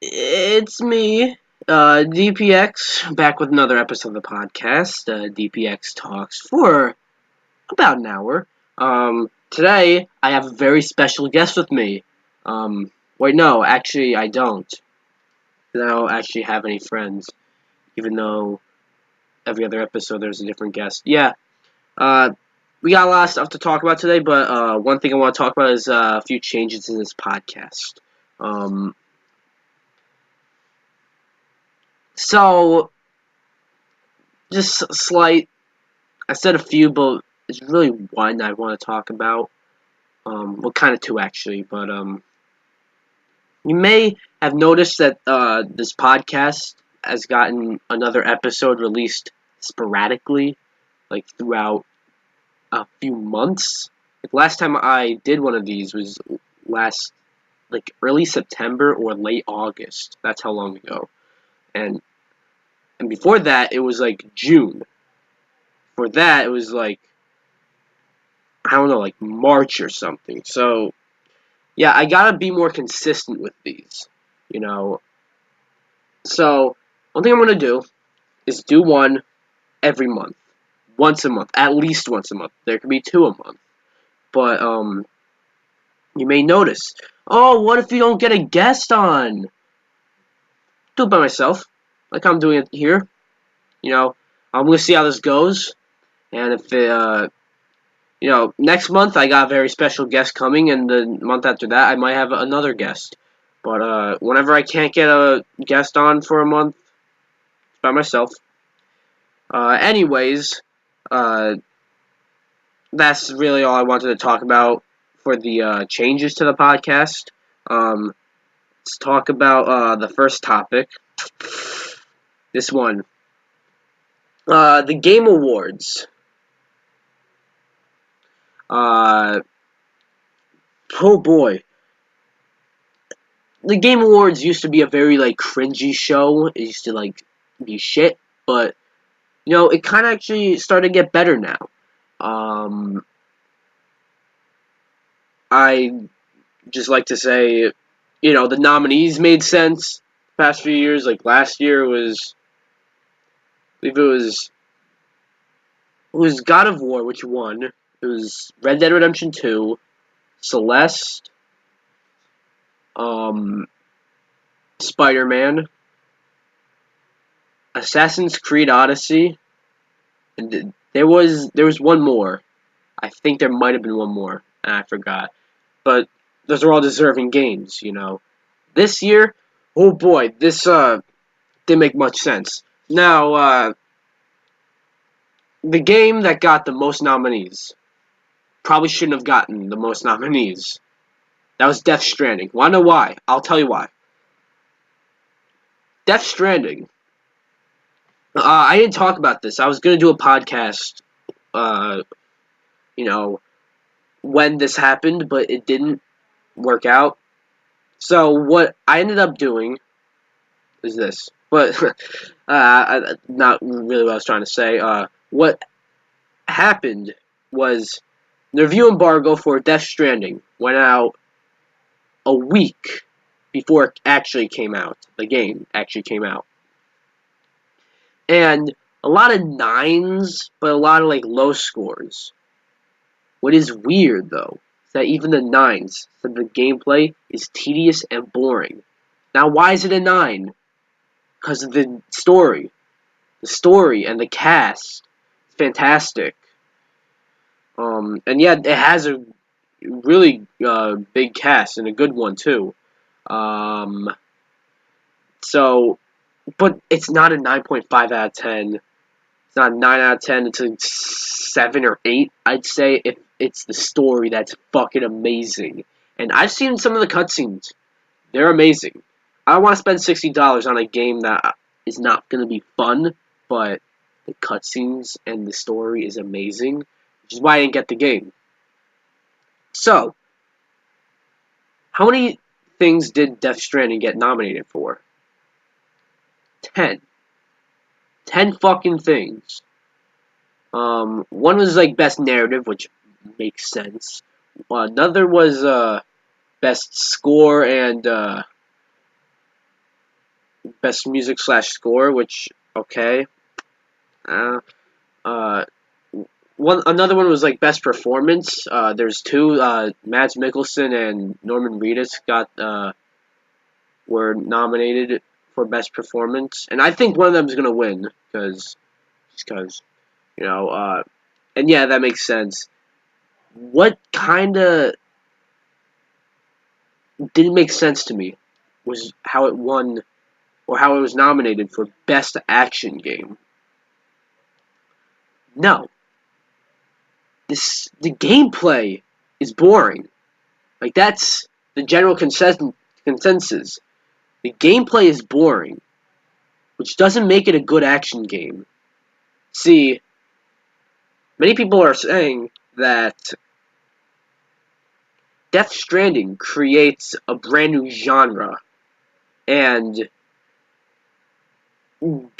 It's me, DPX, back with another episode of the podcast. DPX talks for about an hour. Today I have a very special guest with me. Wait, no, actually I don't. I don't actually have any friends, even though every other episode there's a different guest. Yeah, uh, we got a lot of stuff to talk about today, but one thing I want to talk about is a few changes in this podcast. Um, so just slight. I said a few, but it's really one I want to talk about. Well, kind of two actually, but you may have noticed that this podcast has gotten another episode released sporadically, like throughout a few months. Like last time I did one of these was last like early September or late August. That's how long ago. And and before that it was like June. For that it was like I don't know, like March or something. So yeah, I gotta be more consistent with these, you know. So one thing I'm gonna do is do one every month, once a month, at least once a month. There could be two a month, but you may notice. Oh, what if you don't get a guest on? Do it by myself, like I'm doing it here. You know, I'm gonna see how this goes, and if next month I got a very special guest coming, and the month after that I might have another guest. But whenever I can't get a guest on for a month, it's by myself. Anyways, uh, that's really all I wanted to talk about for the changes to the podcast. Let's talk about the first topic. This one. The Game Awards. Uh, oh boy. The Game Awards used to be a very like cringy show. It used to like be shit, but it kind of actually started to get better now. Um, I just like to say, the nominees made sense. The past few years, like last year was, I believe it was God of War, which won. It was Red Dead Redemption 2, Celeste, um, Spider-Man, Assassin's Creed Odyssey, and there was one more. I think there might have been one more, and I forgot. But those are all deserving games. This year, oh boy, this didn't make much sense. Now, the game that got the most nominees probably shouldn't have gotten the most nominees. That was Death Stranding. Wanna know why? I'll tell you why. Death Stranding. I didn't talk about this. I was gonna do a podcast, uh, you know, when this happened, but it didn't work out. So what I ended up doing is this. But not really what I was trying to say. What happened was the review embargo for Death Stranding went out a week before it actually came out. The game actually came out. And a lot of nines, but a lot of like low scores. What is weird though, is that even the nines said the gameplay is tedious and boring. Now why is it a 9? Because of the story. The story and the cast. It's fantastic. And yeah, it has a really big cast and a good one too. Um, so, but it's not a 9.5 out of 10. It's not a 9 out of 10. It's a 7 or 8, I'd say, if it's the story that's fucking amazing. And I've seen some of the cutscenes. They're amazing. I don't want to spend $60 on a game that is not going to be fun, but the cutscenes and the story is amazing, which is why I didn't get the game. So, how many things did Death Stranding get nominated for? 10. 10 fucking things. One was like best narrative, which makes sense. Another was best score and best music slash score, which okay. Another one was like best performance. There's two. Mads Mikkelsen and Norman Reedus were nominated for best performance, and I think one of them is gonna win because you know. And yeah, that makes sense. What kind of didn't make sense to me was how it won or how it was nominated for best action game. No, the gameplay is boring. Like that's the general consensus. The gameplay is boring, which doesn't make it a good action game. See, many people are saying that Death Stranding creates a brand new genre, and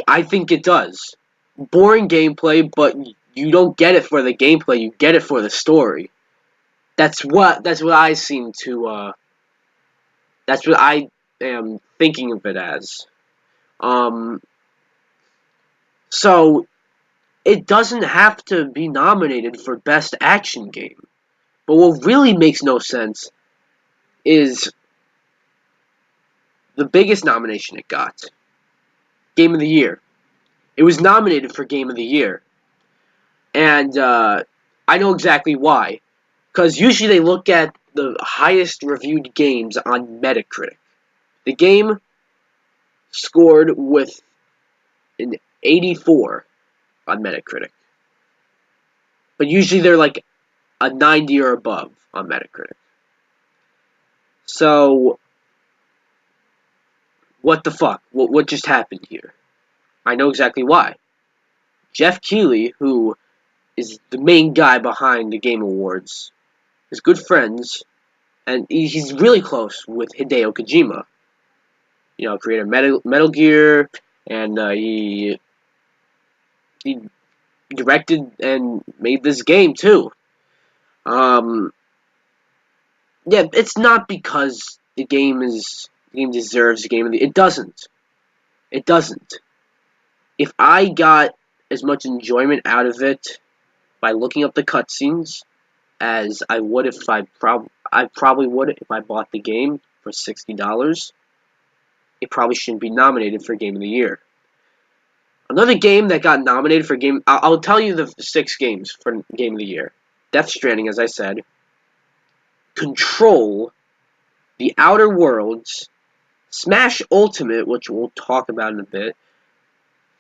I think it does. Boring gameplay, but you don't get it for the gameplay, you get it for the story. That's what I seem to that's what I am thinking of it as. Um so it doesn't have to be nominated for best action game. But what really makes no sense is the biggest nomination it got. Game of the Year. It was nominated for Game of the Year. And I know exactly why. Because usually they look at the highest reviewed games on Metacritic. The game scored with an 84 on Metacritic. But usually they're like a 90 or above on Metacritic. So, what the fuck? What just happened here? I know exactly why. Jeff Keighley, who is the main guy behind the Game Awards, is good friends, and he's really close with Hideo Kojima. You know, creator of Metal Gear, and he directed and made this game too. Yeah, it's not because the game deserves the game of the. It doesn't. It doesn't. If I got as much enjoyment out of it by looking up the cutscenes as I would if I probably would if I bought the game for $60, it probably shouldn't be nominated for Game of the Year. Another game that got nominated for Game... I'll tell you the 6 games for Game of the Year. Death Stranding, as I said. Control. The Outer Worlds. Smash Ultimate, which we'll talk about in a bit.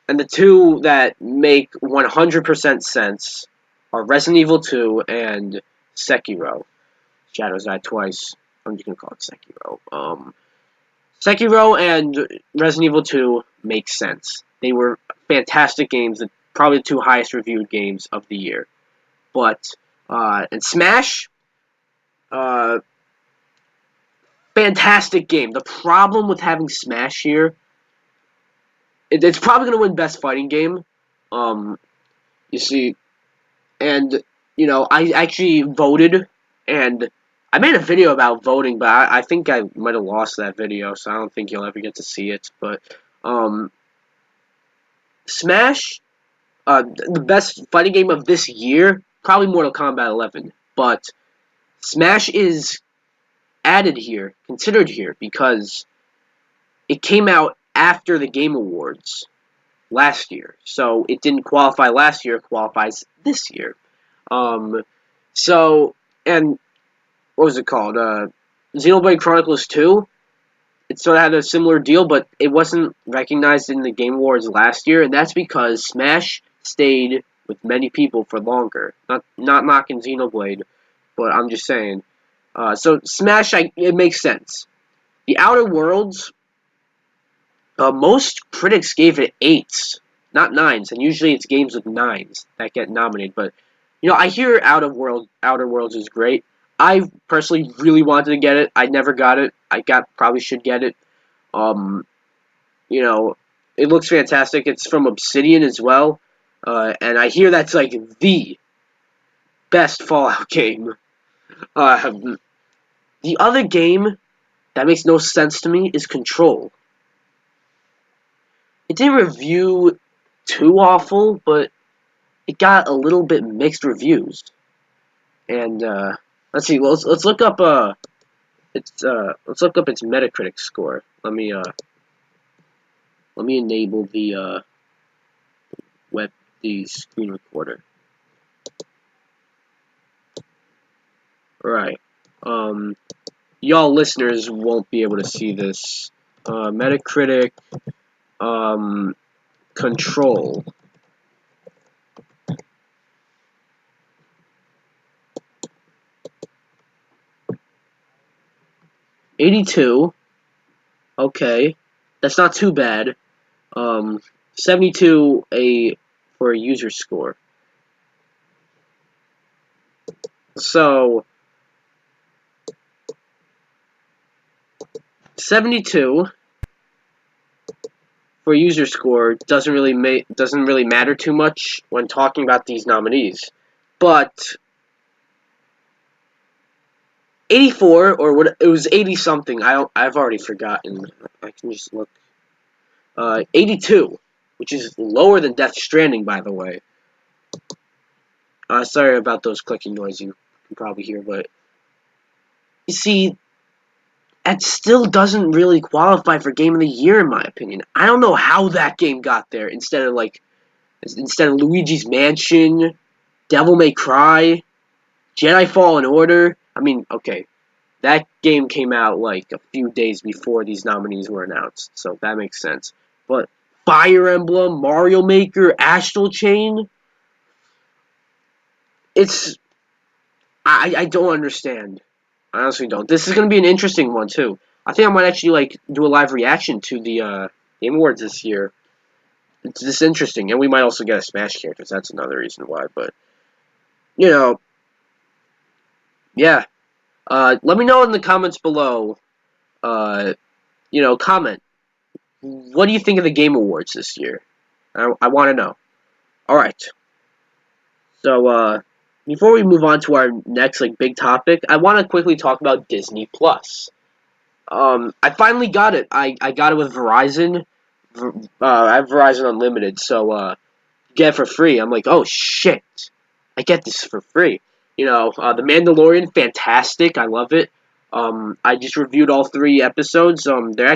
And the two that make 100% sense are Resident Evil 2 and Sekiro. Shadows Die Twice. I'm just going to call it Sekiro. Sekiro and Resident Evil 2 make sense. They were fantastic games, probably the 2 highest reviewed games of the year. But, and Smash, fantastic game. The problem with having Smash here, it's probably going to win Best Fighting Game. You see, and, you know, I actually voted, and I made a video about voting, but I think I might have lost that video, so I don't think you'll ever get to see it. But, Smash, the best fighting game of this year, probably Mortal Kombat 11. But Smash is added here, considered here, because it came out after the Game Awards last year. So it didn't qualify last year, it qualifies this year. So, and what was it called? Xenoblade Chronicles 2. It sort of had a similar deal, but it wasn't recognized in the Game Awards last year, and that's because Smash stayed with many people for longer. Not knocking Xenoblade, but I'm just saying. So Smash, it makes sense. The Outer Worlds, most critics gave it 8s, not 9s, and usually it's games with 9s that get nominated. But you know, I hear Outer Worlds is great. I personally really wanted to get it. I never got it. Probably should get it. You know, it looks fantastic. It's from Obsidian as well. And I hear that's like the best Fallout game. The other game that makes no sense to me is Control. it didn't review too awful, but it got a little bit mixed reviews. And let's see, let's look up let's look up its Metacritic score. Let me enable the screen recorder. Right. Y'all listeners won't be able to see this. Metacritic control. 82. Okay. That's not too bad. 72 for a user score. So 72 for user score doesn't really matter too much when talking about these nominees. But 84 or what, it was 80 something. I've already forgotten. I can just look. 82, which is lower than Death Stranding, by the way. Sorry about those clicking noises you can probably hear, but you see, it still doesn't really qualify for Game of the Year, in my opinion. I don't know how that game got there instead of Luigi's Mansion, Devil May Cry, Jedi Fallen Order. I mean, okay, that game came out like a few days before these nominees were announced, so that makes sense. But Fire Emblem, Mario Maker, Astral Chain, it's I don't understand. I honestly don't. This is gonna be an interesting one too. I think I might actually do a live reaction to the Game Awards this year. It's just interesting, and we might also get a Smash character. That's another reason why. But you know, yeah. Let me know in the comments below. Comment. What do you think of the Game Awards this year? I want to know. All right. So before we move on to our next big topic, I want to quickly talk about Disney Plus. I finally got it. I got it with Verizon. I have Verizon Unlimited, so get it for free. I'm like, oh shit, I get this for free. The Mandalorian, fantastic. I love it. I just reviewed all 3 episodes. They're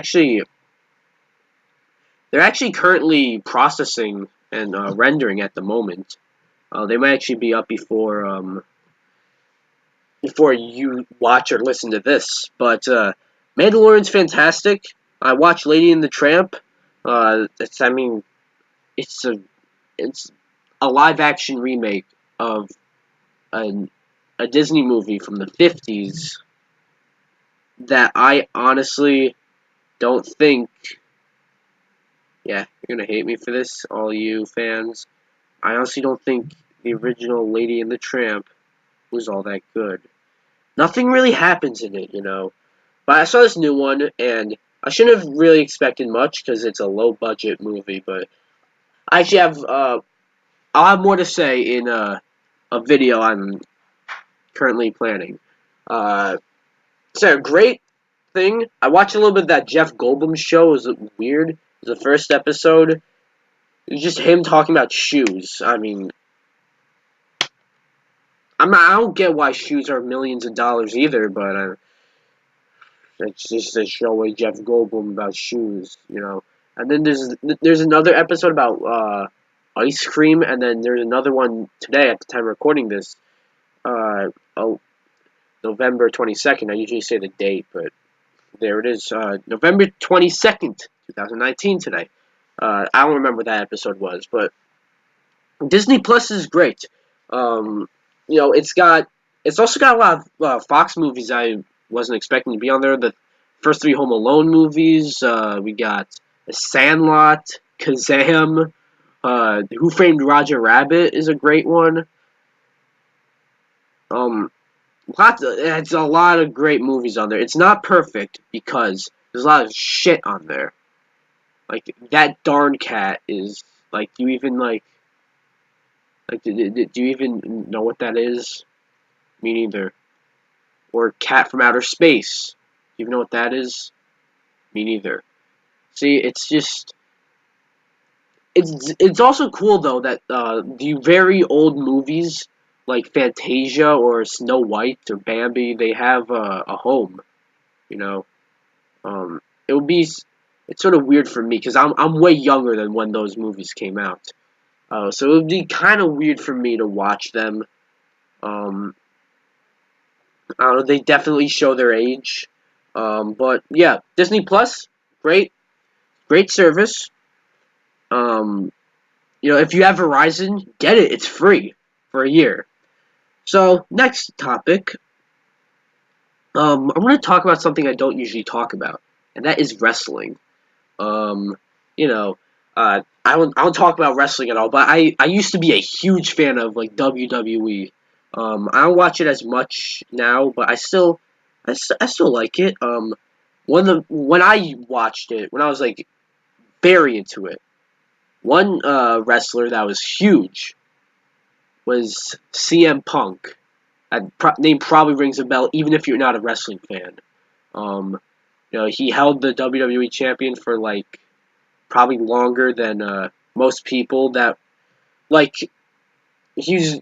actually currently processing and rendering at the moment. They might actually be up before you watch or listen to this. But Mandalorian's fantastic. I watched Lady and the Tramp. It's it's a live action remake of a Disney movie from the 50s that I honestly don't think. Yeah, you're gonna hate me for this, all you fans. I honestly don't think the original Lady and the Tramp was all that good. Nothing really happens in it. But I saw this new one, and I shouldn't have really expected much because it's a low-budget movie. But I actually I'll have more to say in a video I'm currently planning. So a great thing. I watched a little bit of that Jeff Goldblum show. It was weird. It was the first episode. It was just him talking about shoes. I mean, I don't get why shoes are millions of dollars either, but it's just a show with Jeff Goldblum about shoes. And then there's another episode about ice cream, and then there's another one today at the time of recording this. Oh, November 22nd. I usually say the date, but there it is. November 22nd, 2019 today. I don't remember what that episode was, but Disney Plus is great. It's also got a lot of Fox movies I wasn't expecting to be on there. The first 3 Home Alone movies. We got The Sandlot, Kazam, Who Framed Roger Rabbit is a great one. It's a lot of great movies on there. It's not perfect because there's a lot of shit on there. Like that darn cat is do you even do you even know what that is? Me neither. Or Cat from Outer Space. Do you even know what that is? Me neither. See, it's just it's also cool though that the very old movies like Fantasia or Snow White or Bambi, they have a home. You know, it would be it's sort of weird for me because I'm way younger than when those movies came out. So it would be kind of weird for me to watch them. Um, I don't know. They definitely show their age. But yeah, Disney Plus, great service. Um, if you have Verizon, get it. It's free for a year. So next topic, I'm going to talk about something I don't usually talk about, and that is wrestling. Um, you know, I don't talk about wrestling at all, but I used to be a huge fan of like WWE. I don't watch it as much now, but I still like it. When I watched it, when I was like very into it, one wrestler that was huge was CM Punk. That name probably rings a bell, even if you're not a wrestling fan. Um, he held the WWE champion for like probably longer than most people. That like he's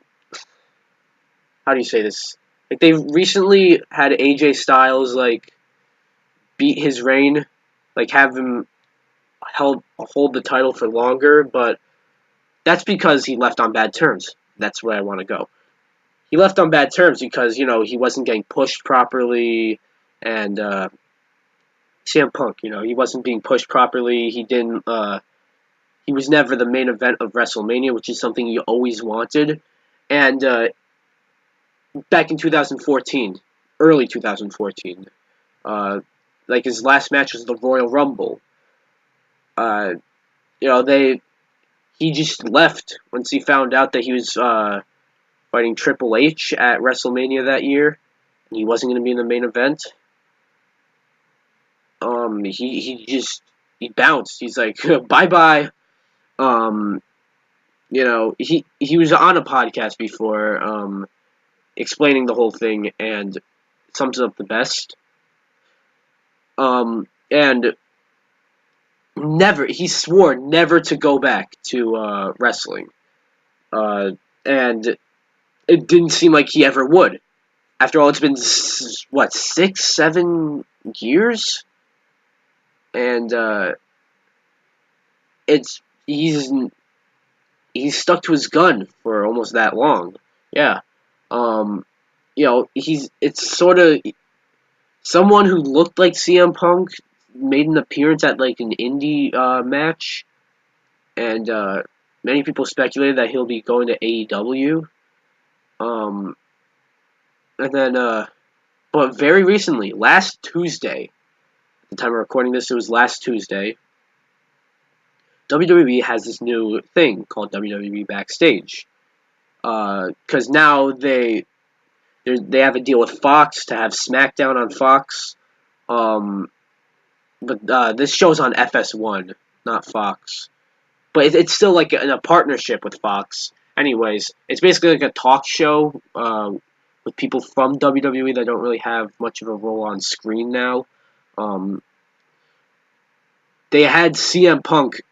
how do you say this? Like they recently had AJ Styles like beat his reign, like have him hold the title for longer, but that's because he left on bad terms. That's where I want to go. He left on bad terms because he wasn't getting pushed properly, and CM Punk, he wasn't being pushed properly. He didn't. He was never the main event of WrestleMania, which is something you always wanted. And back in 2014, early 2014, like his last match was the Royal Rumble. Uh, they he just left once he found out that he was fighting Triple H at WrestleMania that year, and he wasn't going to be in the main event. He bounced. He's like, bye bye. Um, he was on a podcast before, explaining the whole thing, and sums it up the best. And he swore never to go back to wrestling. And it didn't seem like he ever would. After all, it's been, 6, 7 years? And it's he's stuck to his gun for almost that long. Yeah. It's sort of someone who looked like CM Punk made an appearance at like an indie match, and many people speculated that he'll be going to AEW. And then, but very recently, last Tuesday, at the time of recording this, it was last Tuesday. WWE has this new thing called WWE Backstage, because now they have a deal with Fox to have SmackDown on Fox. But this show's on FS1, not Fox. But it's still like in a partnership with Fox. Anyways, it's basically like a talk show with people from WWE that don't really have much of a role on screen now. They had CM Punk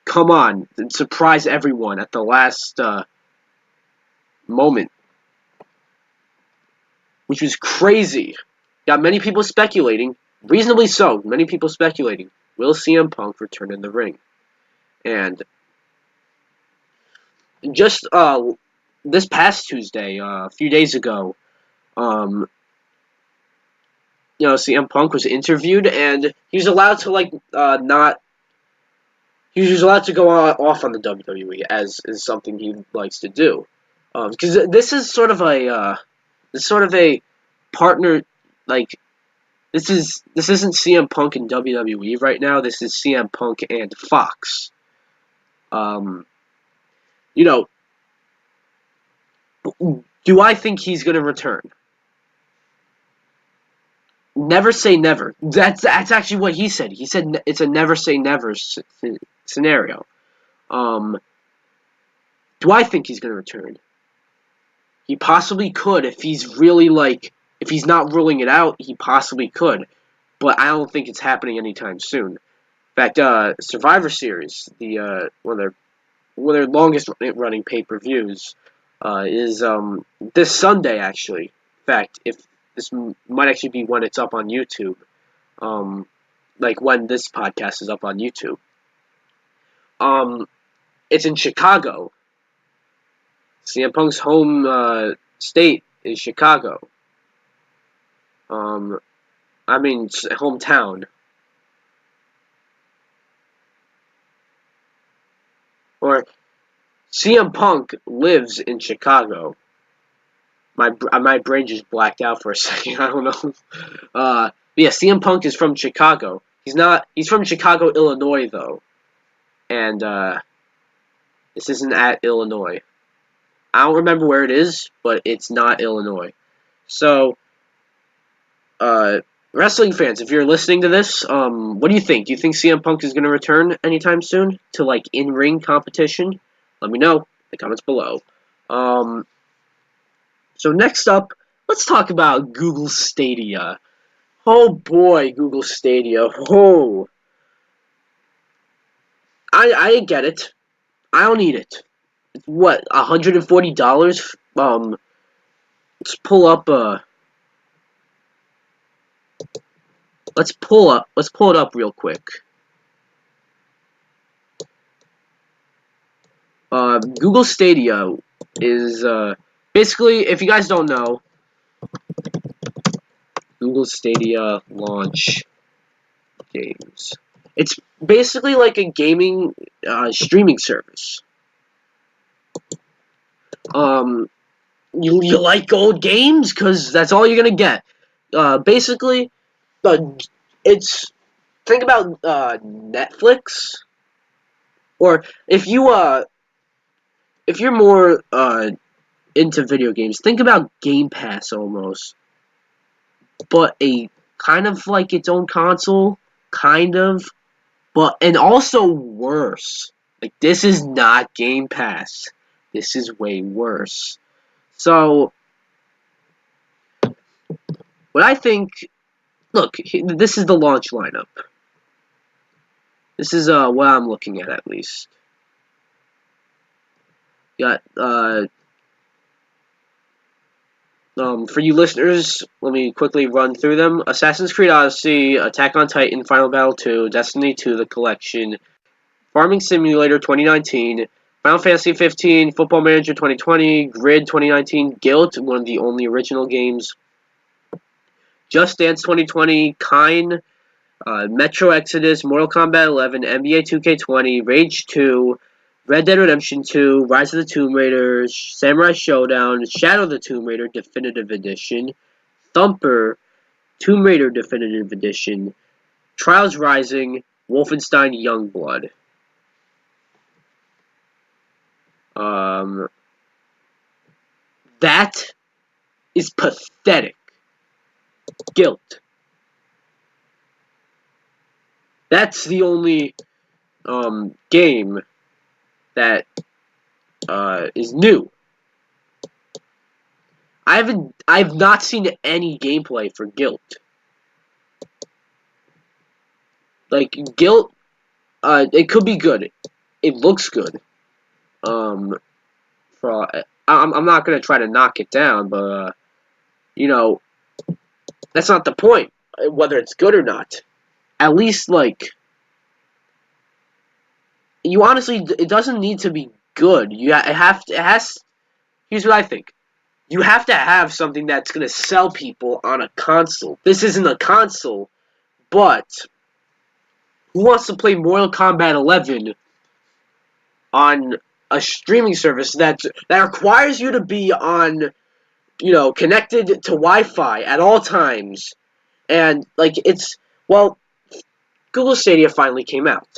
come on and surprise everyone at the last moment, which was crazy. Got many people speculating, reasonably so, many people speculating, will CM Punk return in the ring? And just this past Tuesday, a few days ago, CM Punk was interviewed, and he was allowed to not. He was allowed to go off on the WWE as is something he likes to do, because this is sort of a partner. Like this isn't CM Punk and WWE right now. This is CM Punk and Fox. You know, do I think he's going to return? Never say never. That's actually what he said. He said it's a never say never scenario. Do I think he's going to return? He possibly could if he's really if he's not ruling it out. He possibly could, but I don't think it's happening anytime soon. In fact, Survivor Series, the one of their longest running pay-per-views, is this Sunday actually. In fact, if this might actually be when it's up on YouTube, like when this podcast is up on YouTube. It's in Chicago. CM Punk's home state is Chicago. I mean hometown. Or CM Punk lives in Chicago. My brain just blacked out for a second. I don't know. Yeah, CM Punk is from Chicago. He's from Chicago, Illinois, though. And this isn't at Illinois. I don't remember where it is, but it's not Illinois. So, wrestling fans, if you're listening to this, what do you think? Do you think CM Punk is going to return anytime soon to, like, in-ring competition? Let me know in the comments below. So next up, let's talk about Google Stadia. Oh boy, Google Stadia. Oh. I get it. I don't need it. It's what, $140? Let's pull up let's pull it up real quick. Google Stadia is basically, if you guys don't know, Google Stadia launch games. It's basically like a gaming streaming service. You like old games? Because that's all you're gonna get. Basically, it's think about Netflix, or if you're more into video games, think about Game Pass almost, but a kind of like its own console, kind of, and also worse. Like, this is not Game Pass. This is way worse. So, what I think, look, this is the launch lineup. This is what I'm looking at least. Got for you listeners, let me quickly run through them. Assassin's Creed Odyssey, Attack on Titan, Final Battle 2, Destiny 2, The Collection, Farming Simulator 2019, Final Fantasy 15, Football Manager 2020, Grid 2019, Guilt, one of the only original games, Just Dance 2020, Kine, Metro Exodus, Mortal Kombat 11, NBA 2K20, Rage 2, Red Dead Redemption 2, Rise of the Tomb Raider, Samurai Showdown, Shadow of the Tomb Raider Definitive Edition, Thumper, Tomb Raider Definitive Edition, Trials Rising, Wolfenstein Youngblood. That is pathetic. Guilt. That's the only game that is new. I've not seen any gameplay for Guilt. Like, Guilt, it could be good. It looks good. I'm not gonna try to knock it down, but you know, that's not the point. Whether it's good or not, at least like, you honestly, it doesn't need to be good. Here's what I think. You have to have something that's gonna sell people on a console. This isn't a console, but who wants to play Mortal Kombat 11 on a streaming service that requires you to be on, connected to Wi-Fi at all times, and like Google Stadia finally came out,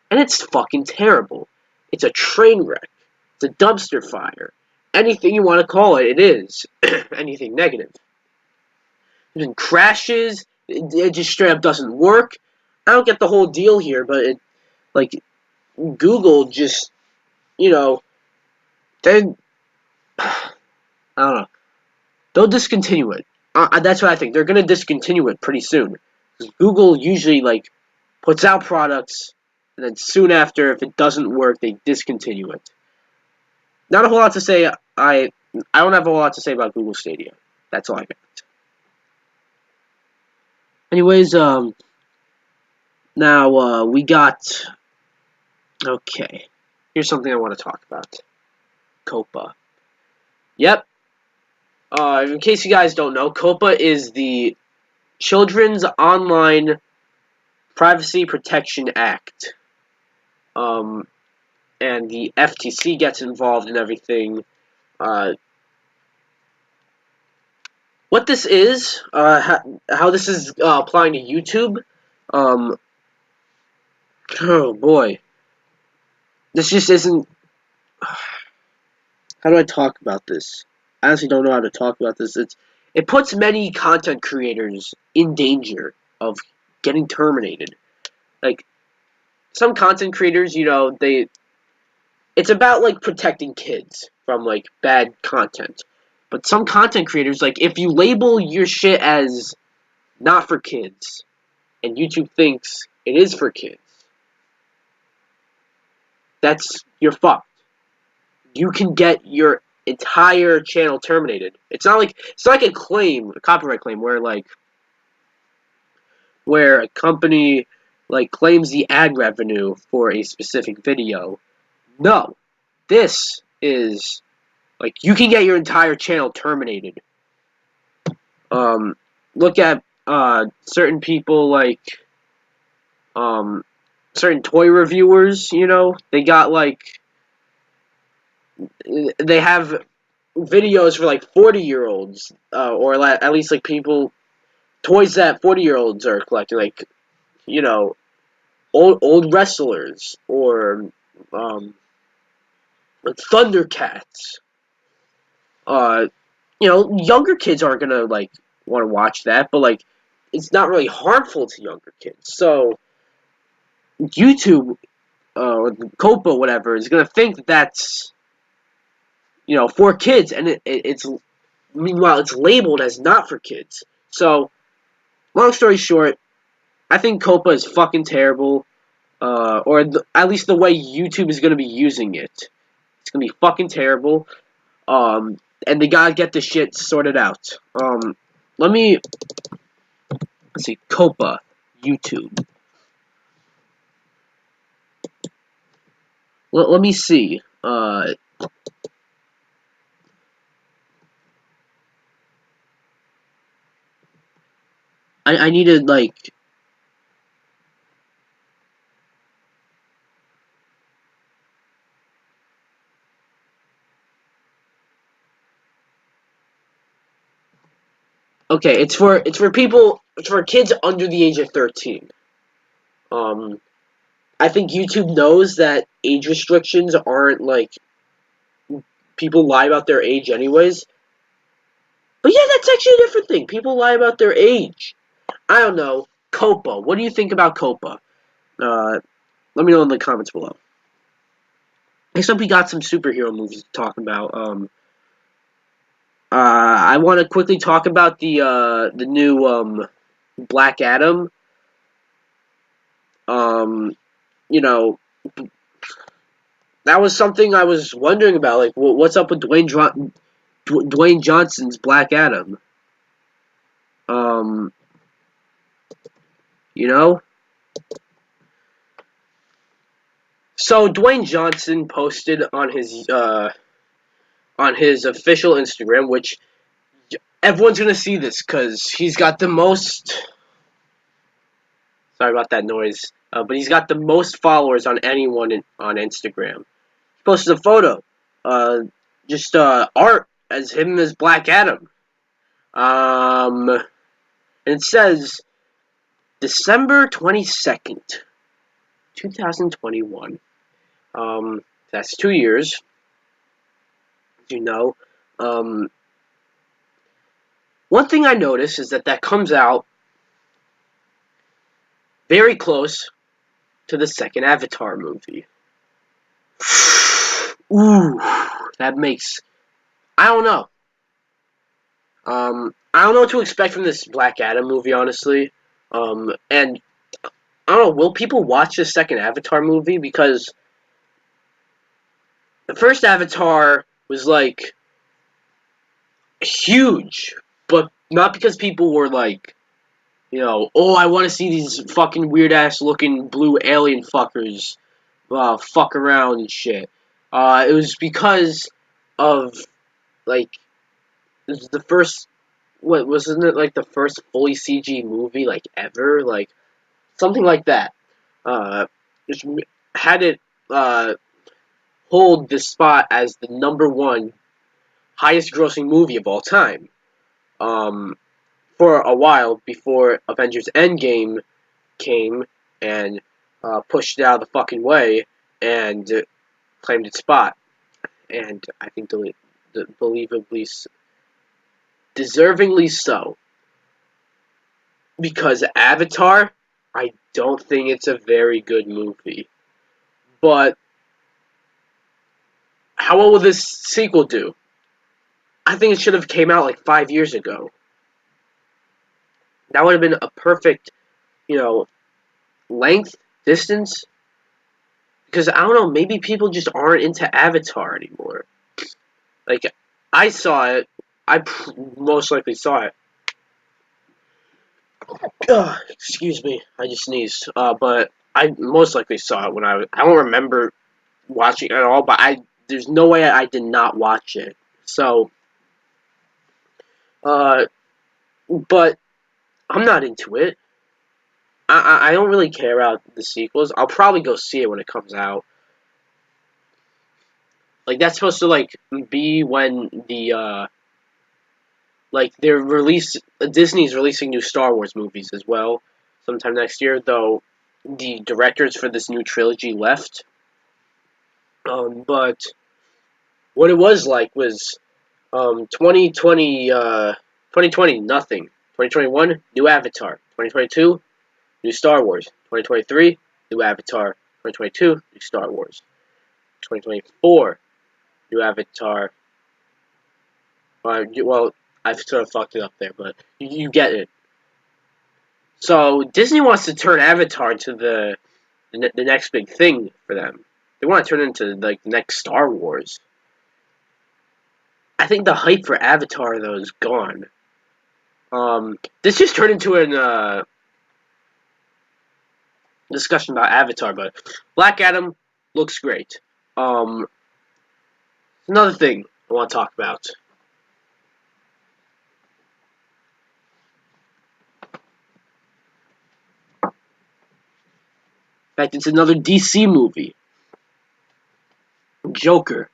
and it's fucking terrible. It's a train wreck. It's a dumpster fire. Anything you want to call it, it is. Anything negative. It crashes. It just straight up doesn't work. I don't get the whole deal here, but Google just, then I don't know. They'll discontinue it. That's what I think. They're gonna discontinue it pretty soon. Google usually puts out products, and then soon after, if it doesn't work, they discontinue it. Not a whole lot to say. I don't have a whole lot to say about Google Stadia. That's all I got. Anyways, now we got. Okay, here's something I want to talk about. COPA. Yep. In case you guys don't know, COPA is the Children's Online Privacy Protection Act. And the FTC gets involved in everything. What this is, how this is applying to YouTube. Oh boy, this just isn't. How do I talk about this? I honestly don't know how to talk about this. It puts many content creators in danger of getting terminated. Like some content creators, it's about like protecting kids from like bad content. But some content creators, like if you label your shit as not for kids, and YouTube thinks it is for kids, you're fucked. You can get your entire channel terminated. It's not like a claim, a copyright claim, where a company like claims the ad revenue for a specific video. No, this is like you can get your entire channel terminated. Look at certain people like certain toy reviewers. They got they have videos for like 40-year-olds, or at least like toys that 40-year-olds are collecting, like old wrestlers or like Thundercats. Younger kids aren't gonna like want to watch that, but like it's not really harmful to younger kids. So YouTube or COPA, whatever, is gonna think that that's for kids, and it's meanwhile it's labeled as not for kids. So long story short, I think COPA is fucking terrible, or at least the way YouTube is gonna be using it. It's gonna be fucking terrible. And they gotta get this shit sorted out. Let's see, COPA, YouTube. Let me see. I need to like. Okay, it's for kids under the age of 13. I think YouTube knows that age restrictions aren't like people lie about their age anyways. But yeah, that's actually a different thing. People lie about their age. I don't know. COPA. What do you think about COPA? Let me know in the comments below. Next up, we got some superhero movies to talk about. I want to quickly talk about the new Black Adam. That was something I was wondering about. Like, what's up with Dwayne Johnson's Black Adam? You know. So Dwayne Johnson posted on his official Instagram, which everyone's gonna see this because he's got the most. Sorry about that noise, but he's got the most followers on anyone on Instagram. He posted a photo, just art as him as Black Adam, and it says December 22nd, 2021. That's 2 years. One thing I noticed is that comes out very close to the second Avatar movie. Ooh, that makes... I don't know. I don't know what to expect from this Black Adam movie, honestly. And I don't know, will people watch the second Avatar movie? Because the first Avatar was like huge, but not because people were like, oh, I want to see these fucking weird ass looking blue alien fuckers fuck around and shit. It was because of like this was the first. What wasn't it like the first fully CG movie like ever? Like something like that. Which had it hold this spot as the number one highest grossing movie of all time. Um, for a while before Avengers Endgame came and pushed it out of the fucking way and claimed its spot. And I think believably, deservingly so. Because Avatar, I don't think it's a very good movie. But how well will this sequel do? I think it should have came out like 5 years ago. That would have been a perfect, length, distance. Because I don't know, maybe people just aren't into Avatar anymore. Like, I saw it. Most likely saw it. Excuse me, I just sneezed. But I most likely saw it when I don't remember watching it at all, but there's no way I did not watch it. So, uh, but I'm not into it. I don't really care about the sequels. I'll probably go see it when it comes out. Like that's supposed to like be when the like Disney's releasing new Star Wars movies as well sometime next year, though the directors for this new trilogy left. But what it was like was 2020 2020 nothing. 2021 new Avatar. 2022 new Star Wars. 2023 new Avatar. 2022 new Star Wars. 2024 new Avatar. Well, I've sort of fucked it up there, but you get it. So Disney wants to turn Avatar into the next big thing for them. They want to turn it into like the next Star Wars. I think the hype for Avatar though is gone. This just turned into an discussion about Avatar, but Black Adam looks great. Another thing I want to talk about. In fact, it's another DC movie. Joker.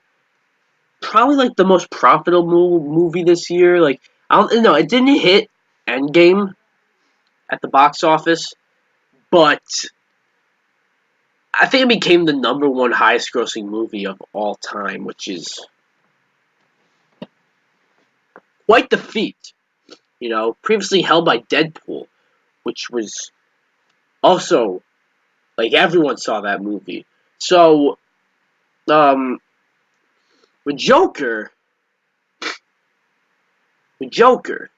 Probably like the most profitable movie this year. Like I don't know, it didn't hit Endgame at the box office, but I think it became the number one highest grossing movie of all time, which is quite the feat. Previously held by Deadpool, which was also like everyone saw that movie. So, um, with Joker, with Joker,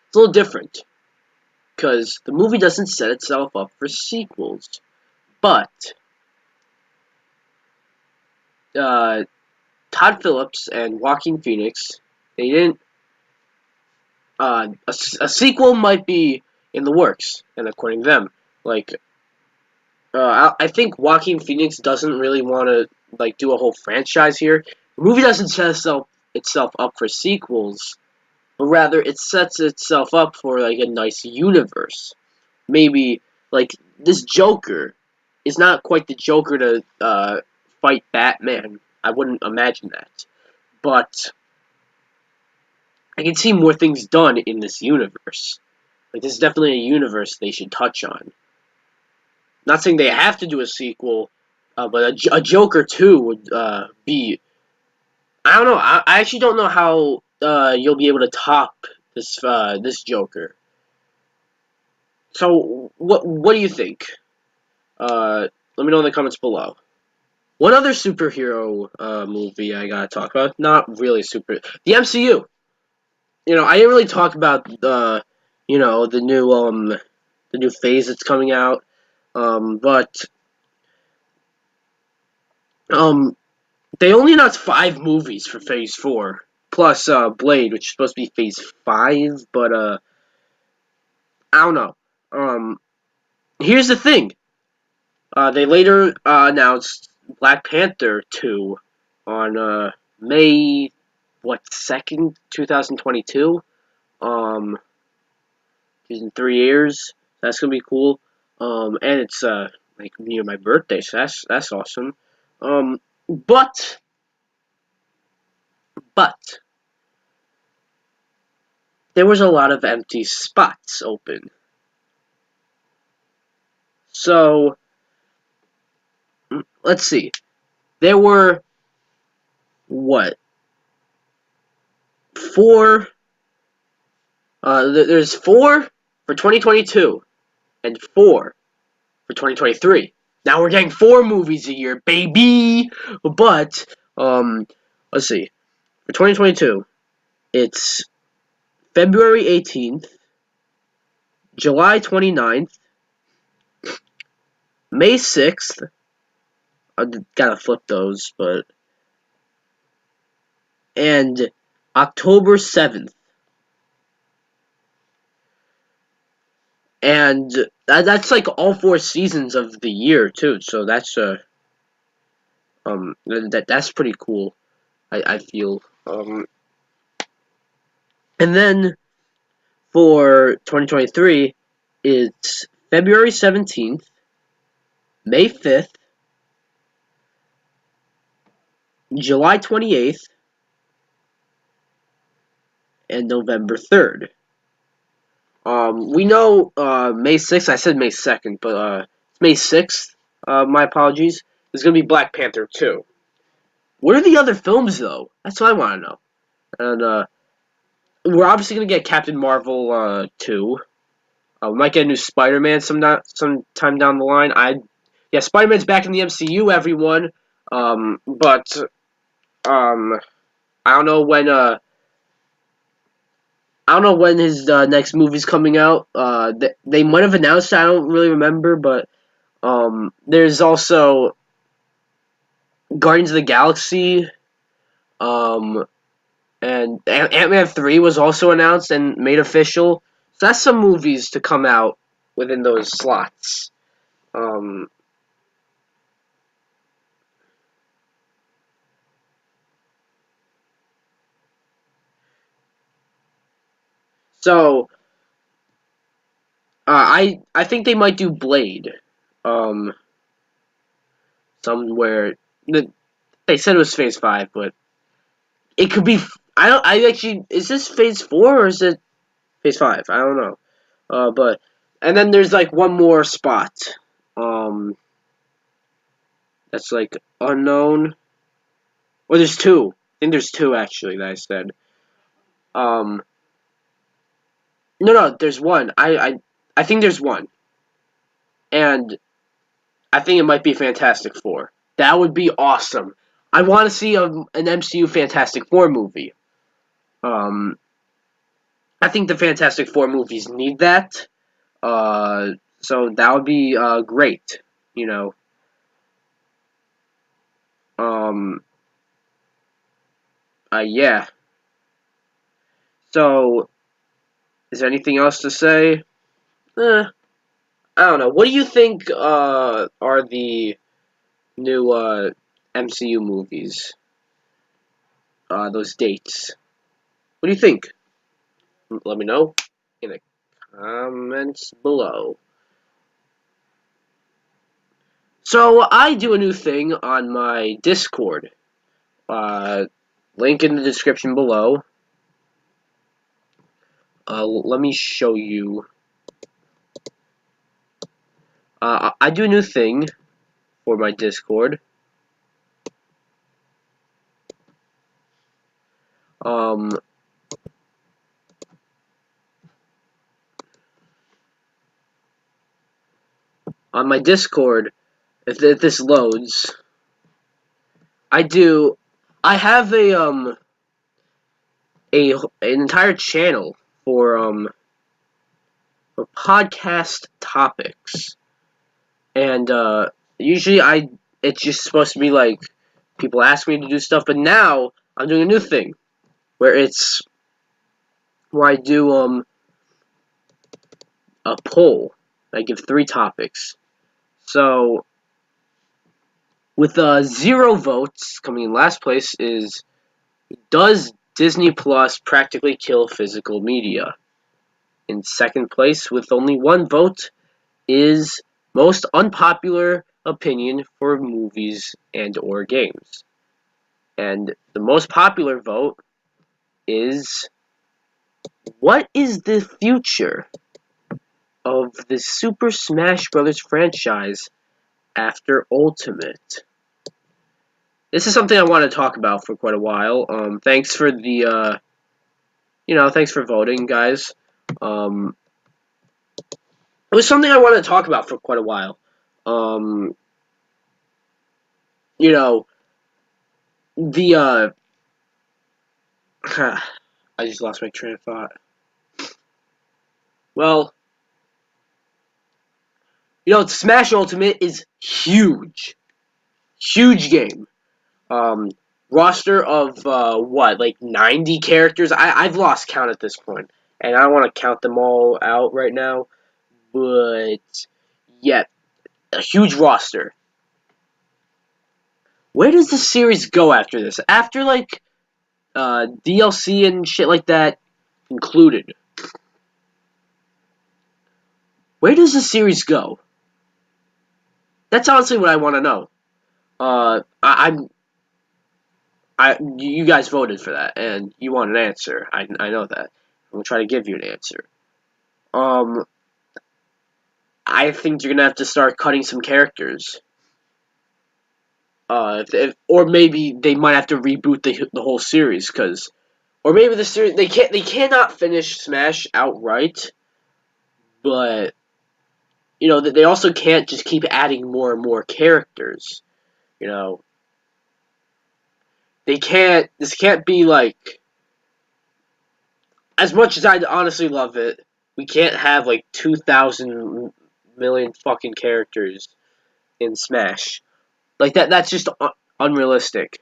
it's a little different because the movie doesn't set itself up for sequels, but Todd Phillips and Joaquin Phoenix, they didn't. A sequel might be in the works, and according to them, like I think Joaquin Phoenix doesn't really want to like do a whole franchise here. The movie doesn't set itself up for sequels, but rather it sets itself up for like a nice universe. Maybe like this Joker is not quite the Joker to fight Batman. I wouldn't imagine that, but I can see more things done in this universe. Like this is definitely a universe they should touch on. Not saying they have to do a sequel, but a Joker 2 would be. I don't know. I actually don't know how you'll be able to top this Joker. So what do you think? Let me know in the comments below. One other superhero movie I gotta talk about. Not really the MCU. I didn't really talk about the new the new phase that's coming out. But they only announced 5 movies for Phase 4, plus Blade, which is supposed to be Phase 5, but I don't know. Here's the thing. They later announced Black Panther 2 on May 2nd, 2022. In 3 years. That's gonna be cool. And it's like near my birthday, so that's awesome. But there was a lot of empty spots open. So let's see. There were what? 4. There's 4 for 2022 and 4 for 2023. Now we're getting 4 movies a year, baby. But let's see. For 2022, it's February 18th, July 29th, May 6th. I gotta flip those, and October 7th. And that's like all 4 seasons of the year too. So that's that's pretty cool. I feel. And then for 2023, it's February 17th, May 5th, July 28th, and November 3rd. We know May 6th. I said May 2nd, but it's May 6th. My apologies. There's gonna be Black Panther 2. What are the other films though? That's what I want to know. And we're obviously gonna get Captain Marvel 2. We might get a new Spider-Man sometime down the line. Yeah, Spider-Man's back in the MCU, everyone. But I don't know when his next movie's coming out. They might have announced it, I don't really remember, but there's also Guardians of the Galaxy, and Ant-Man 3 was also announced and made official. So that's some movies to come out within those slots. So I think they might do Blade, somewhere. They said it was Phase 5, but it could be. I actually, is this Phase 4 or is it Phase 5? I don't know. But and then there's like one more spot. Um, that's like unknown. Well, there's 2. I think there's 2 actually that I said. Um, no, there's 1. I think there's 1, and I think it might be Fantastic Four. That would be awesome. I want to see an MCU Fantastic Four movie. Um, I think the Fantastic Four movies need that. So that would be great. You know. Um, yeah. So, is there anything else to say? I don't know. What do you think are the new MCU movies? Those dates. What do you think? Let me know in the comments below. So I do a new thing on my Discord. Link in the description below. Let me show you. I do a new thing for my Discord. On my Discord, if this loads, I have an entire channel for for podcast topics. And usually it's just supposed to be like people ask me to do stuff, but now I'm doing a new thing where I do a poll. I give 3 topics. So with 0 votes, coming in last place is, does Disney Plus practically kill physical media? In second place, with only 1 vote, is most unpopular opinion for movies and or games. And the most popular vote is, what is the future of the Super Smash Bros. Franchise after Ultimate? This is something I want to talk about for quite a while. Thanks for the, thanks for voting, guys. It was something I wanted to talk about for quite a while. You know, the, I just lost my train of thought. Well, Smash Ultimate is huge. Huge game. Roster of, like 90 characters? I've lost count at this point, and I don't want to count them all out right now, but, yeah, a huge roster. Where does the series go after this? After, like, DLC and shit like that included. Where does the series go? That's honestly what I want to know. You guys voted for that, and you want an answer. I know that. I'm gonna try to give you an answer. I think you're gonna have to start cutting some characters. Or maybe they might have to reboot the whole series, or maybe the series they cannot finish Smash outright, but they also can't just keep adding more and more characters. They can't. This can't be like, as much as I honestly love it, we can't have like 2,000 million fucking characters in Smash. Like that's just unrealistic.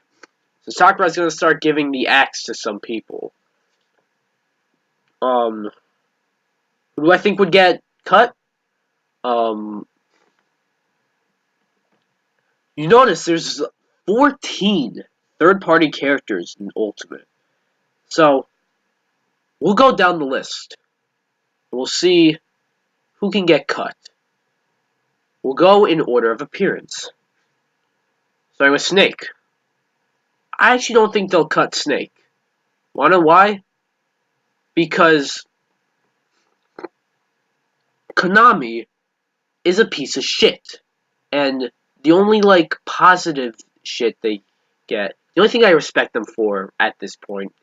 So Sakurai's gonna start giving the axe to some people. Who do I think would get cut? You notice there's 14 third-party characters in Ultimate. So we'll go down the list. We'll see who can get cut. We'll go in order of appearance. Starting with Snake. I actually don't think they'll cut Snake. Wanna know why? Because Konami is a piece of shit. And the only, like, positive shit they get, the only thing I respect them for at this point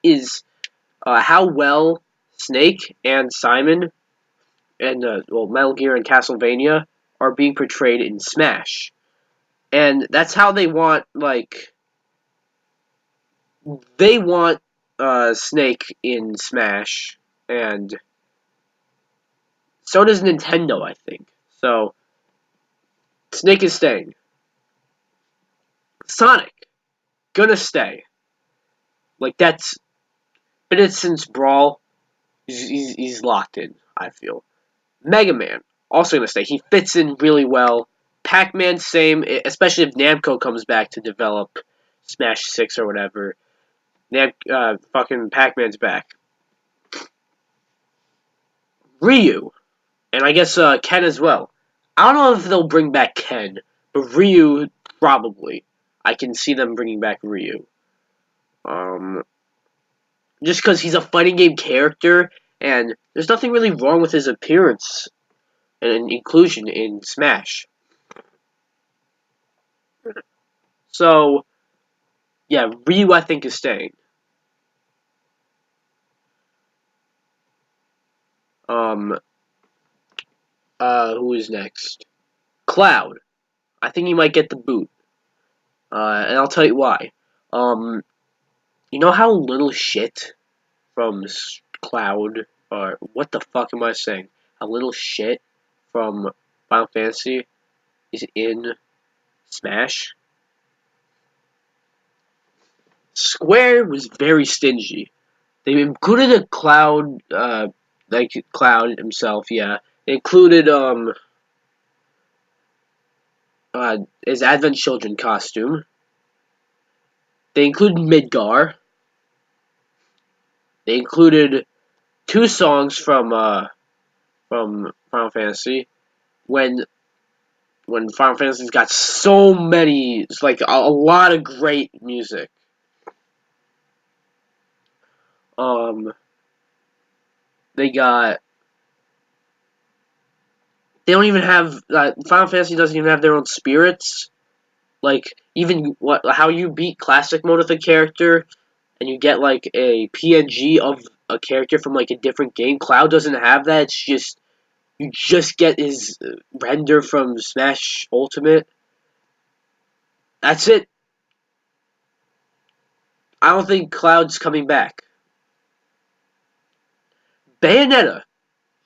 is how well Snake and Simon and, Metal Gear and Castlevania are being portrayed in Smash. And that's how they want, like, they want Snake in Smash, and so does Nintendo, I think. So, Snake is staying. Sonic, gonna stay. Like, that's, but it's since Brawl, he's locked in, I feel. Mega Man, also gonna stay. He fits in really well. Pac-Man, same, especially if Namco comes back to develop Smash 6 or whatever. Fucking Pac-Man's back. Ryu, and I guess Ken as well. I don't know if they'll bring back Ken, but Ryu, probably. I can see them bringing back Ryu. Just because he's a fighting game character, and there's nothing really wrong with his appearance and inclusion in Smash. So, yeah, Ryu I think is staying. Who is next? Cloud. I think he might get the boot. And I'll tell you why. You know how little shit from Cloud, or what the fuck am I saying? a little shit from Final Fantasy is in Smash. Square was very stingy. They included a Cloud, like Cloud himself, yeah. They included, his Advent Children costume. They included Midgar. They included 2 songs from Final Fantasy. When Final Fantasy's got so many, it's like a lot of great music. They got. They don't even have. Final Fantasy doesn't even have their own spirits. Like, even how you beat classic mode with a character, and you get like a PNG of a character from like a different game. Cloud doesn't have that. It's just you just get his render from Smash Ultimate. That's it. I don't think Cloud's coming back. Bayonetta,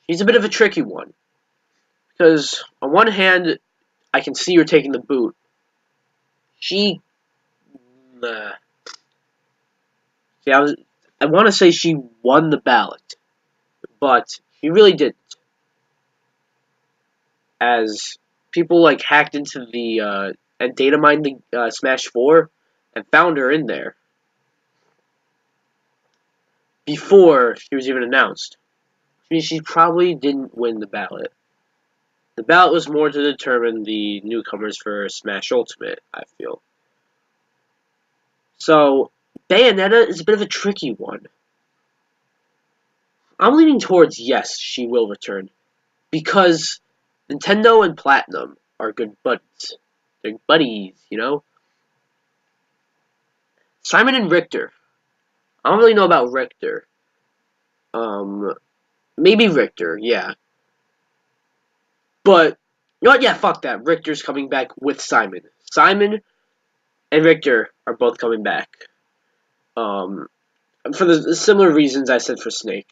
she's a bit of a tricky one. Because, on one hand, I can see her taking the boot. She... see, I want to say she won the ballot. But she really didn't. As people, like, hacked into the... and data mined the Smash 4 and found her in there. Before she was even announced. I mean, she probably didn't win the ballot. The ballot was more to determine the newcomers for Smash Ultimate, I feel. So, Bayonetta is a bit of a tricky one. I'm leaning towards yes, she will return. Because Nintendo and Platinum are good buddies. They're buddies, you know? Simon and Richter. I don't really know about Richter. Maybe Richter, yeah. But, you know what? Yeah, fuck that. Richter's coming back with Simon. Simon and Richter are both coming back. For the similar reasons I said for Snake.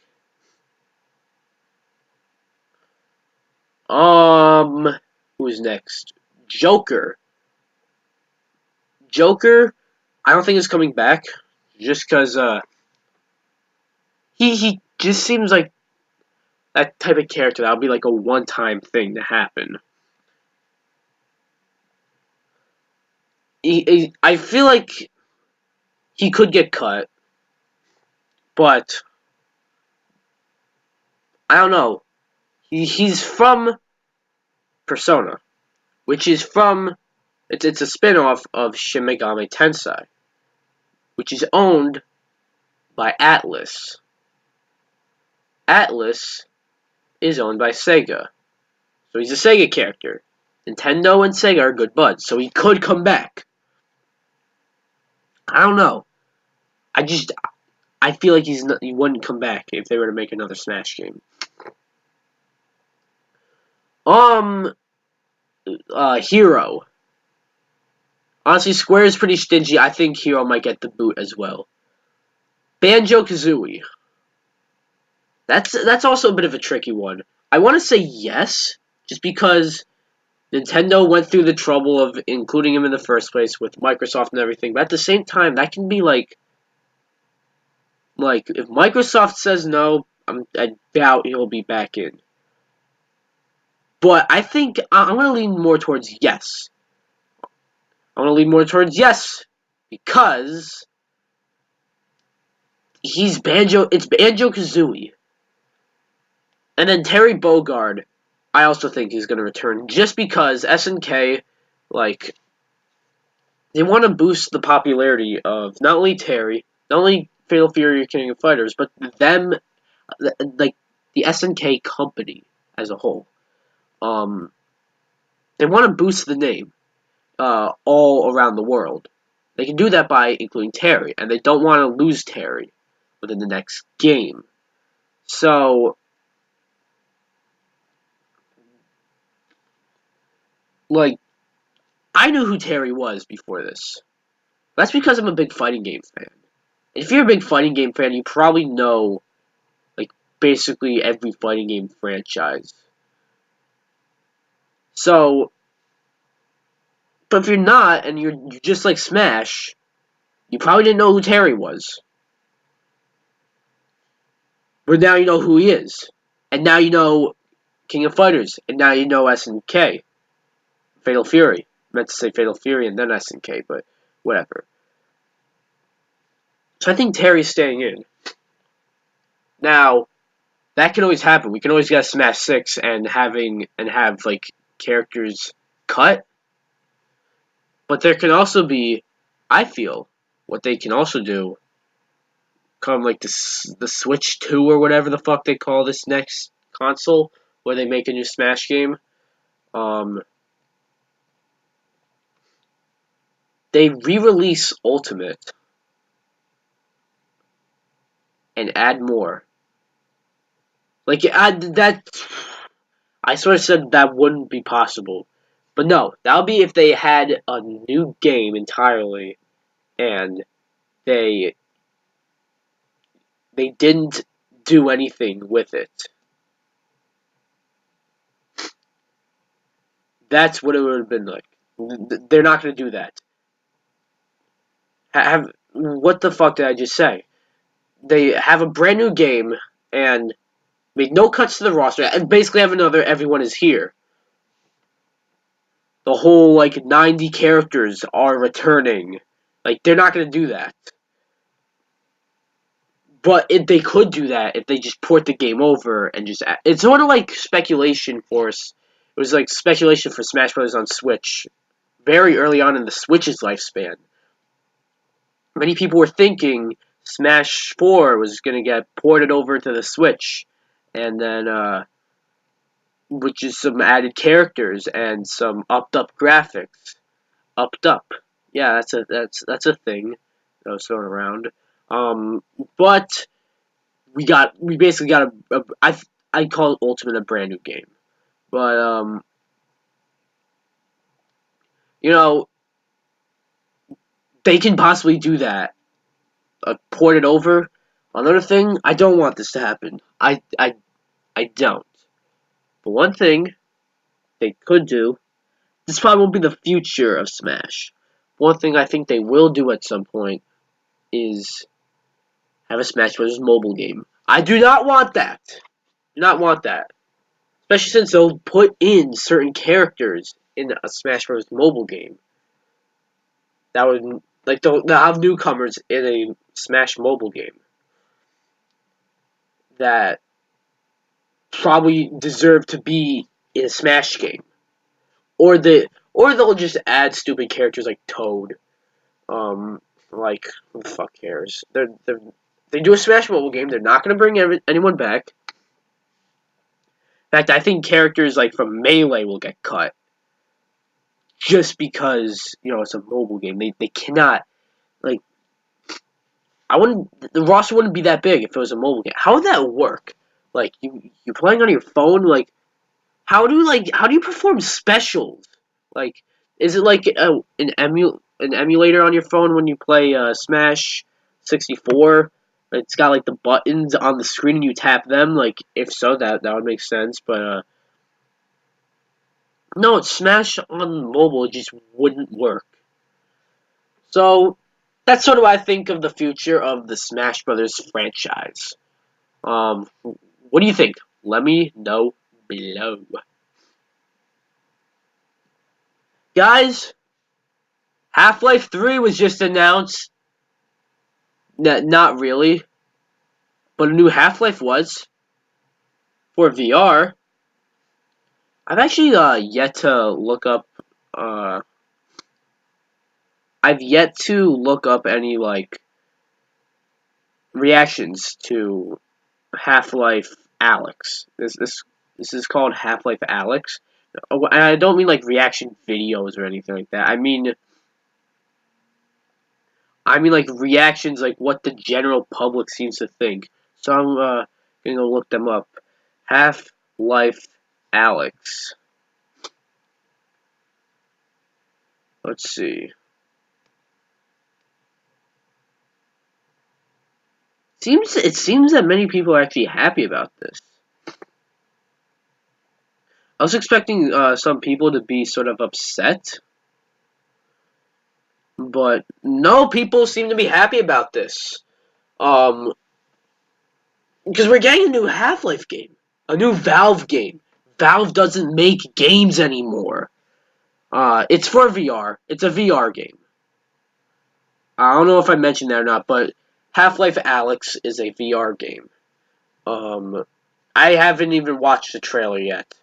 Who's next? Joker. Joker, I don't think is coming back. Just because, he just seems like that type of character that would be like a one-time thing to happen. I feel like he could get cut, but I don't know. He's from Persona, which is from it's a spin-off of Shin Megami Tensei, which is owned by Atlas. Atlas is owned by Sega, so he's a Sega character. Nintendo and Sega are good buds, so he could come back. I don't know. I feel like he wouldn't come back if they were to make another Smash game. Hero. Honestly, Square is pretty stingy. I think Hero might get the boot as well. Banjo-Kazooie. That's also a bit of a tricky one. I want to say yes, just because Nintendo went through the trouble of including him in the first place with Microsoft and everything. But at the same time, that can be like if Microsoft says no, I doubt he'll be back in. But I think I'm going to lean more towards yes. I want to lean more towards yes because it's Banjo-Kazooie. And then Terry Bogard, I also think he's going to return just because SNK, like, they want to boost the popularity of not only Terry, not only Fatal Fury King of Fighters, but them, like, the SNK company as a whole. They want to boost the name all around the world. They can do that by including Terry, and they don't want to lose Terry within the next game. So, like, I knew who Terry was before this. That's because I'm a big fighting game fan. If you're a big fighting game fan, you probably know, like, basically every fighting game franchise. So, but if you're not, and you're just like Smash, you probably didn't know who Terry was. But now you know who he is. And now you know King of Fighters. And now you know SNK. Fatal Fury. I meant to say Fatal Fury and then SNK, but whatever. So I think Terry's staying in. Now, that can always happen. We can always get a Smash 6 and have like characters cut. But there can also be, I feel, what they can also do, come like the Switch 2 or whatever the fuck they call this next console, where they make a new Smash game. They re-release Ultimate and add more. Like that, I sort of said that wouldn't be possible, but no, that would be if they had a new game entirely and they didn't do anything with it. That's what it would have been like. They're not going to do that. What the fuck did I just say? They have a brand new game and make no cuts to the roster and basically have another everyone is here. The whole like 90 characters are returning. Like they're not going to do that. But if they could do that, if they just port the game over and just it's sort of like speculation for us. It was like speculation for Smash Bros. On Switch very early on in the Switch's lifespan. Many people were thinking Smash 4 was going to get ported over to the Switch, and then with just some added characters and some upped up graphics. Upped up, yeah, that's a thing that was thrown around. But we basically got I call it Ultimate a brand new game, but you know they can possibly do that, port it over. Another thing, I don't want this to happen. I don't. But one thing they could do, this probably won't be the future of Smash. One thing I think they will do at some point is have a Smash Bros. Mobile game. I do not want that. Do not want that. Especially since they'll put in certain characters in a Smash Bros. Mobile game. That would, like, they'll have newcomers in a Smash mobile game that probably deserve to be in a Smash game. Or they'll just add stupid characters like Toad. Like, who the fuck cares? They do a Smash mobile game. They're not going to bring anyone back. In fact, I think characters like from Melee will get cut. Just because, it's a mobile game. They cannot, like, the roster wouldn't be that big if it was a mobile game. How would that work? Like, you're playing on your phone, like, how do you perform specials? Like, is it like an emulator on your phone when you play Smash 64? It's got like the buttons on the screen and you tap them. Like, if so, that would make sense. But no, Smash on mobile it just wouldn't work. So that's sort of what I think of the future of the Smash Brothers franchise. What do you think? Let me know below. Guys, Half-Life 3 was just announced. Not really, but a new Half-Life was for VR. I've actually yet to look up. I've yet to look up any like reactions to Half-Life Alyx. This is called Half-Life Alyx, and I don't mean like reaction videos or anything like that. I mean like reactions, like what the general public seems to think. So I'm gonna go look them up. Half-Life Alyx. Let's see. it seems that many people are actually happy about this. I was expecting some people to be sort of upset, but no, people seem to be happy about this. Because we're getting a new Half-Life game, a new Valve game. Valve doesn't make games anymore. It's for VR. It's a VR game. I don't know if I mentioned that or not, but Half-Life Alyx is a VR game. I haven't even watched the trailer yet,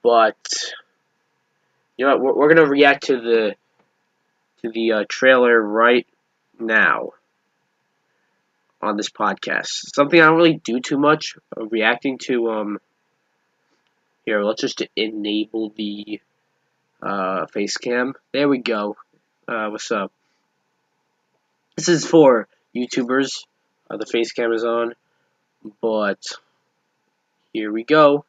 but you know what? We're gonna react to the trailer right now on this podcast. Something I don't really do too much. Reacting to Here, let's just enable the face cam. There we go. What's up? This is for YouTubers. The face cam is on, but here we go.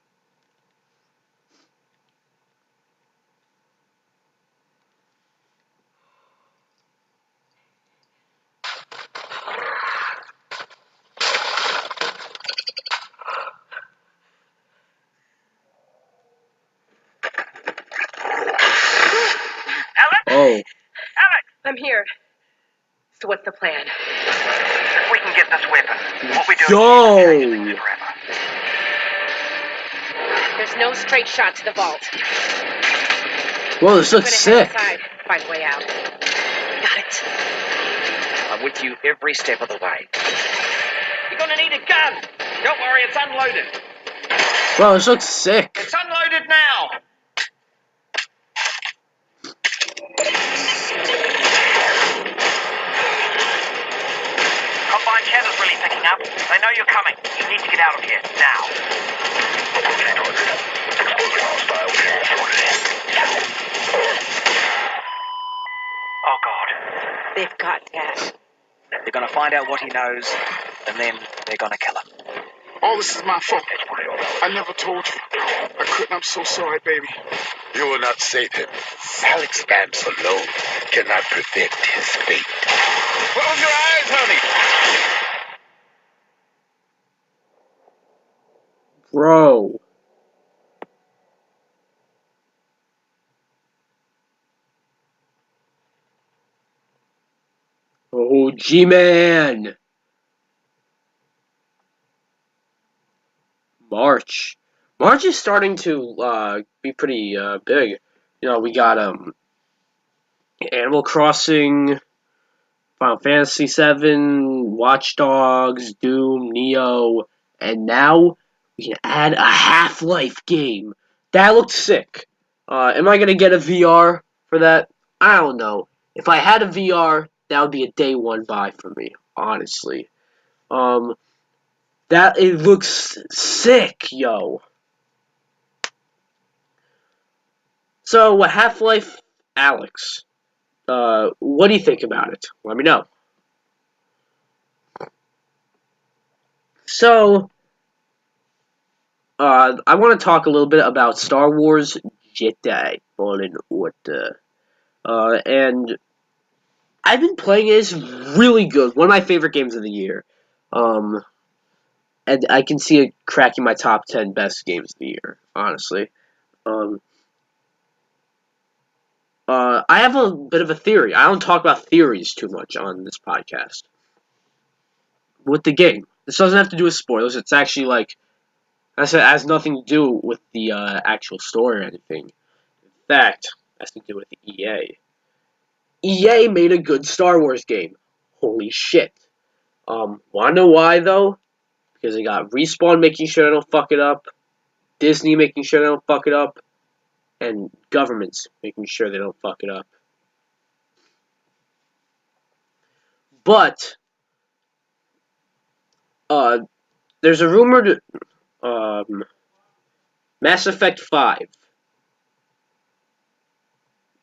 Alex? Oh. Alex! I'm here. So what's the plan? If we can get this weapon, what we do Yo! is change things forever. There's no straight shot to the vault. Whoa, this looks sick. Head inside, find a way out. Got it. I'm with you every step of the way. You're gonna need a gun! Don't worry, it's unloaded. Wow, this looks sick. It's unloaded now! Combine channel's really picking up. They know you're coming. You need to get out of here, now. Oh, God. They've got Dad. They're gonna find out what he knows, and then they're gonna kill him. All this is my fault. I never told you. I couldn't. I'm so sorry, baby. You will not save him. Alex Vance alone cannot prevent his fate. Close your eyes, honey. Bro. Oh, G-Man. March. March is starting to be pretty big. You know, we got Animal Crossing, Final Fantasy VII, Watch Dogs, Doom, Neo, and now we can add a Half-Life game. That looked sick. Am I gonna get a VR for that? I don't know. If I had a VR, that would be a day one buy for me, honestly. That it looks sick, yo. So, Half-Life Alyx. What do you think about it? Let me know. So, I want to talk a little bit about Star Wars Jedi Fallen Order. And I've been playing it. It's really good. One of my favorite games of the year. And I can see it cracking my top 10 best games of the year, honestly. I have a bit of a theory. I don't talk about theories too much on this podcast. With the game. This doesn't have to do with spoilers. It's actually like, I said, it has nothing to do with the actual story or anything. In fact, it has to do with the EA. EA made a good Star Wars game. Holy shit. Wanna know why, though? Because they got Respawn making sure they don't fuck it up, Disney making sure they don't fuck it up, and governments making sure they don't fuck it up. But, there's a rumored, Mass Effect 5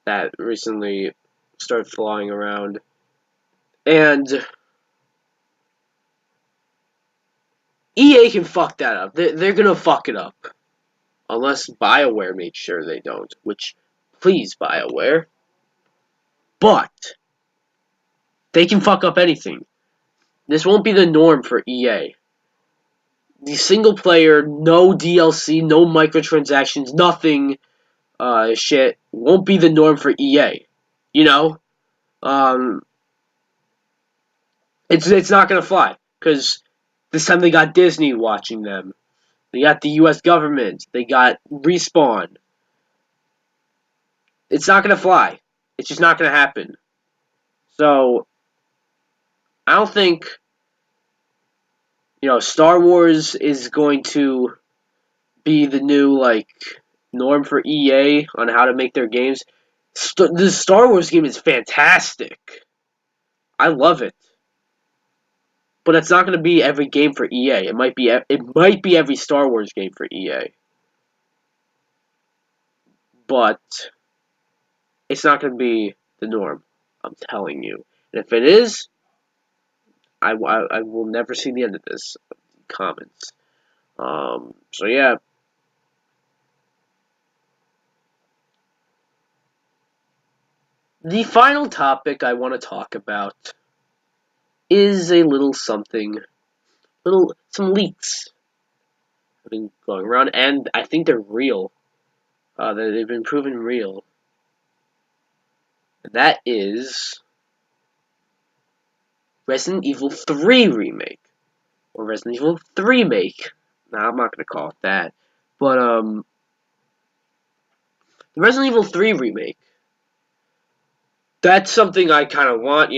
that recently started flying around. And EA can fuck that up. They're gonna fuck it up. Unless BioWare makes sure they don't. Which, please, BioWare. But they can fuck up anything. This won't be the norm for EA. The single player, no DLC, no microtransactions, nothing, shit, won't be the norm for EA. You know? It's not gonna fly. Because this time they got Disney watching them. They got the US government. They got Respawn. It's not gonna fly. It's just not gonna happen. So, I don't think, Star Wars is going to be the new, norm for EA on how to make their games. The Star Wars game is fantastic. I love it. But it's not going to be every game for EA. It might be every Star Wars game for EA. But it's not going to be the norm. I'm telling you. And if it is, I will never see the end of this. Comments. So yeah. The final topic I want to talk about is a little something, some leaks have been going around, and I think they're real. They've been proven real. And that is Resident Evil 3 remake, or Resident Evil 3 make. Nah, I'm not gonna call it that, but the Resident Evil 3 remake. That's something I kind of want.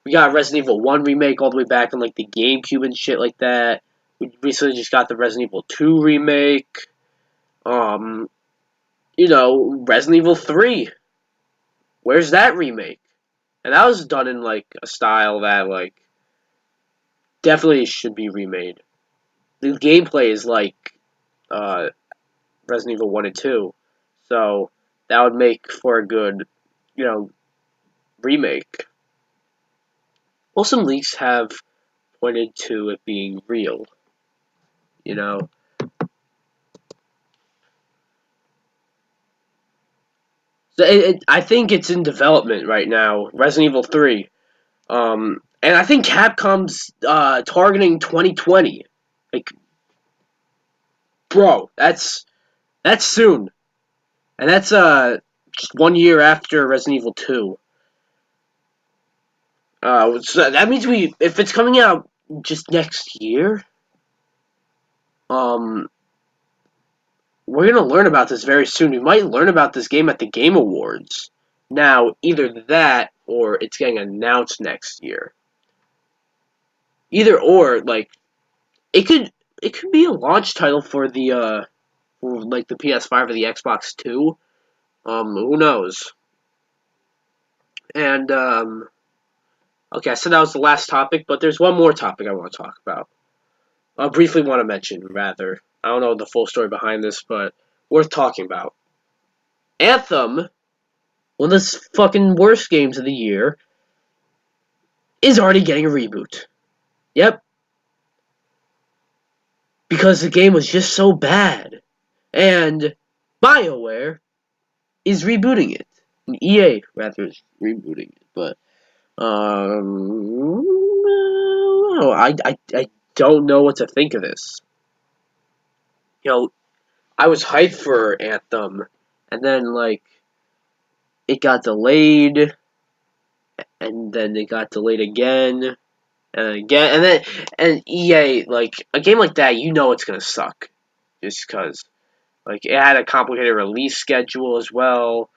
We got Resident Evil 1 remake all the way back on the GameCube and shit like that. We recently just got the Resident Evil 2 remake. Resident Evil 3. Where's that remake? And that was done in a style that definitely should be remade. The gameplay is Resident Evil 1 and 2. So that would make for a good, remake. Well, some leaks have pointed to it being real. So I think it's in development right now, Resident Evil 3. And I think Capcom's targeting 2020. Bro, that's soon. And that's just 1 year after Resident Evil 2. So that means if it's coming out just next year, we're gonna learn about this very soon. We might learn about this game at the Game Awards. Now, either that or it's getting announced next year. Either or, it could be a launch title for the the PS5 or the Xbox 2. Who knows? And okay, I said that was the last topic, but there's one more topic I want to talk about. I briefly want to mention, rather. I don't know the full story behind this, but worth talking about. Anthem, one of the fucking worst games of the year, is already getting a reboot. Yep. Because the game was just so bad. And BioWare is rebooting it. EA, rather, is rebooting it. But, I don't know what to think of this. I was hyped for Anthem, and then, it got delayed, and then it got delayed again, and again, and EA, a game like that, it's gonna suck. Just because. It had a complicated release schedule as well.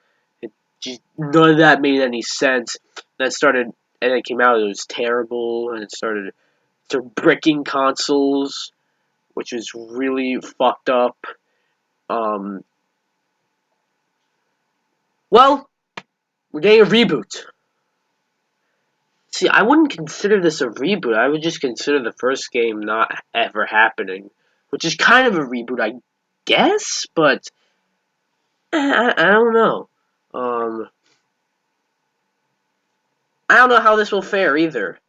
None of that made any sense. And it came out, it was terrible, and it started bricking consoles, which was really fucked up. Well, we're getting a reboot. See, I wouldn't consider this a reboot. I would just consider the first game not ever happening, which is kind of a reboot, I guess, but I don't know. I don't know how this will fare either.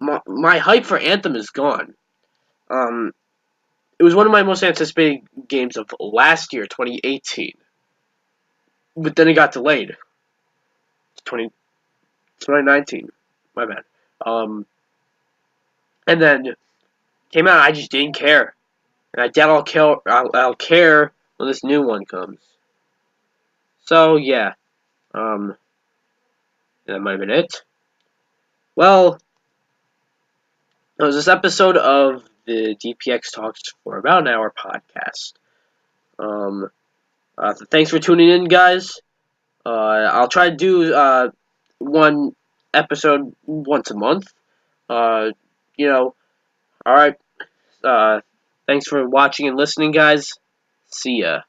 My hype for Anthem is gone. It was one of my most anticipated games of last year, 2018. But then it got delayed. 2019. My bad. And then came out, I just didn't care. And I doubt I'll care when this new one comes. So yeah, that might have been it. Well, it was this episode of the DPX Talks for about an hour podcast. Thanks for tuning in, guys. I'll try to do one episode once a month. Alright. Thanks for watching and listening, guys. See ya.